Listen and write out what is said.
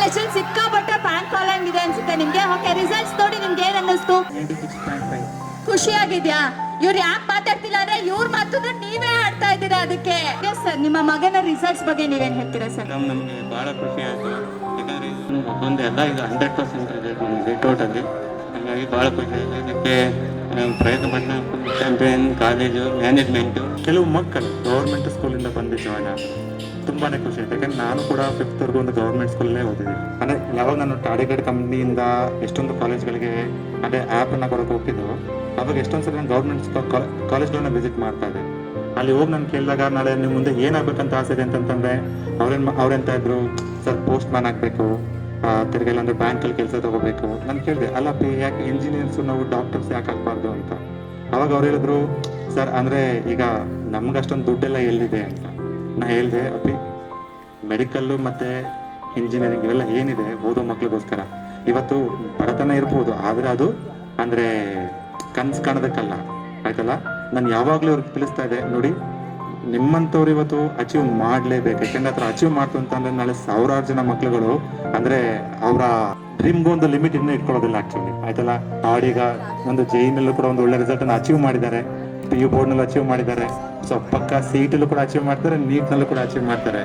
ಕಾಲೇಜಲ್ಲಿ ಸಿಕ್ಕಾಪಟ್ಟೆ ಪ್ಯಾಂಕ್ ಫಾಲೋಯಿಂಗ್ ಇದೆ ಅನ್ಸುತ್ತೆ ನಿಮ್ಗೆ. ಓಕೆ, ರಿಸಲ್ಟ್ಸ್ ನೋಡಿ ನಿಮ್ಗೆ ಏನ್ ಅನ್ನಿಸ್ತು? 86.5. ಖುಷಿ ಆಗಿದ್ಯಾ? ಇವ್ರು ಯಾಕೆ ಮಾತಾಡ್ತಿಲ್ಲ ಅಂದ್ರೆ ಇವ್ರ ಮಾತನ್ನ ನೀವೇ ಆಡ್ತಾ ಇದ್ದೀರಾ ಅದಕ್ಕೆ. ಎಸ್ ಸರ್, ನಿಮ್ಮ ಮಗನ ರಿಸಲ್ಟ್ಸ್ ಬಗ್ಗೆ ನೀವೇನ್ ಹೇಳ್ತೀರಾ ಸರ್? ನಮಗೆ ಬಹಳ ಖುಷಿ ಆಯಿತು. ಯಾಕಂದರೆ ಒಂದು ಎಲ್ಲ ಈಗ 100% ರಿಸಲ್ಟ್ ಬಂದಿದೆ ಟೋಟಲಿ. ಹಾಗಾಗಿ ಭಾಳ ಖುಷಿ ಆಯಿತು. ಇದಕ್ಕೆ ಪ್ರಯತ್ನ ಪಟ್ಟ ಚಾಂಪಿಯನ್ ಕಾಲೇಜು ಮ್ಯಾನೇಜ್ಮೆಂಟು ಕೆಲವು ಮಕ್ಕಳು ಗೌರ್ಮೆಂಟ್ ಸ್ಕೂಲಿಂದ ಬಂದು ಜಾಯ್ನ್ ಆಗ ತುಂಬಾ ಖುಷಿ ಆಯ್ತು. ಯಾಕಂದ್ರೆ ನಾನು ಕೂಡ 5th ಒಂದು ಗೌರ್ಮೆಂಟ್ ಸ್ಕೂಲಲ್ಲೇ ಓದಿದ್ದೀನಿ. ಅಂದರೆ ಯಾವಾಗ ನಾನು ಟಾಡಿಗೇಟ್ ಕಂಪ್ನಿಯಿಂದ ಎಷ್ಟೊಂದು ಕಾಲೇಜ್ಗಳಿಗೆ ಅದೇ ಆ್ಯಪನ್ನು ಕೊಡೋಕೆ ಹೋಗ್ತಿದ್ದು, ಅವಾಗ ಎಷ್ಟೊಂದು ಸಲ ನಾನು ಗೌರ್ಮೆಂಟ್ ಕಾಲೇಜ್ಗಳನ್ನ ವಿಸಿಟ್ ಮಾಡ್ತಾ ಇದ್ದೆ. ಅಲ್ಲಿ ಹೋಗಿ ನಾನು ಕೇಳಿದಾಗ ನಾಳೆ ನಿಮ್ಮ ಮುಂದೆ ಏನಾಗಬೇಕಂತ ಆಸೆ ಇದೆ ಅಂತಂತಂದರೆ ಅವ್ರೆಂತ ಇದ್ರು, ಸರ್ ಪೋಸ್ಟ್ ಮ್ಯಾನ್ ಆಗಬೇಕು, ತಿರ್ಗೆಲ್ಲ ಅಂದರೆ ಬ್ಯಾಂಕಲ್ಲಿ ಕೆಲಸ ತೊಗೋಬೇಕು. ನಾನು ಕೇಳಿದೆ, ಅಲ್ಲಪ್ಪ ಯಾಕೆ ಇಂಜಿನಿಯರ್ಸು ನಾವು ಡಾಕ್ಟರ್ಸ್ ಯಾಕೆ ಆಗಬಾರ್ದು ಅಂತ. ಅವಾಗ ಅವ್ರು ಹೇಳಿದ್ರು, ಸರ್ ಅಂದರೆ ಈಗ ನಮ್ಗೆ ಅಷ್ಟೊಂದು ದುಡ್ಡೆಲ್ಲ ಎಲ್ಲಿದೆ ಅಂತ. ನಾ ಹೇಳಿದೆ, ಅಪ್ಪಿ ಮೆಡಿಕಲ್ಲು ಮತ್ತು ಇಂಜಿನಿಯರಿಂಗ್ ಇವೆಲ್ಲ ಏನಿದೆ ಓದೋ ಮಕ್ಳಿಗೋಸ್ಕರ. ಇವತ್ತು ಬಡತನ ಇರ್ಬೋದು, ಆದರೆ ಅದು ಅಂದರೆ ಕನಸು ಕಾಣೋದಕ್ಕಲ್ಲ, ಆಯ್ತಲ್ಲ. ನಾನು ಯಾವಾಗಲೂ ಅವ್ರಿಗೆ ತಿಳಿಸ್ತಾ ಇದ್ದೆ, ನೋಡಿ ನಿಮ್ಮಂಥವ್ರು ಇವತ್ತು ಅಚೀವ್ ಮಾಡಲೇಬೇಕು. ಯಾಕೆಂದ್ರೆ ಹತ್ರ ಅಚೀವ್ ಮಾಡ್ತು ಅಂತಂದರೆ ನಾಳೆ ಸಾವಿರಾರು ಜನ ಮಕ್ಳುಗಳು ಅಂದರೆ ಅವರ ಡ್ರೀಮ್ಗೂ ಒಂದು ಲಿಮಿಟ್ ಇನ್ನೂ ಇಟ್ಕೊಳ್ಳೋದಿಲ್ಲ ಆ್ಯಕ್ಚುಲಿ, ಆಯ್ತಲ್ಲ. ಅವರೀಗ ಒಂದು ಜೈನಲ್ಲೂ ಕೂಡ ಒಂದು ಒಳ್ಳೆ ರಿಸಲ್ಟನ್ನು ಅಚೀವ್ ಮಾಡಿದ್ದಾರೆ, PU ಬೋರ್ಡ್ನಲ್ಲೂ ಅಚೀವ್ ಮಾಡಿದ್ದಾರೆ. ಸೊ ಪಕ್ಕ CET ಕೂಡ ಅಚೀವ್ ಮಾಡ್ತಾರೆ, ನೀಟ್ನಲ್ಲೂ ಕೂಡ ಅಚೀವ್ ಮಾಡ್ತಾರೆ.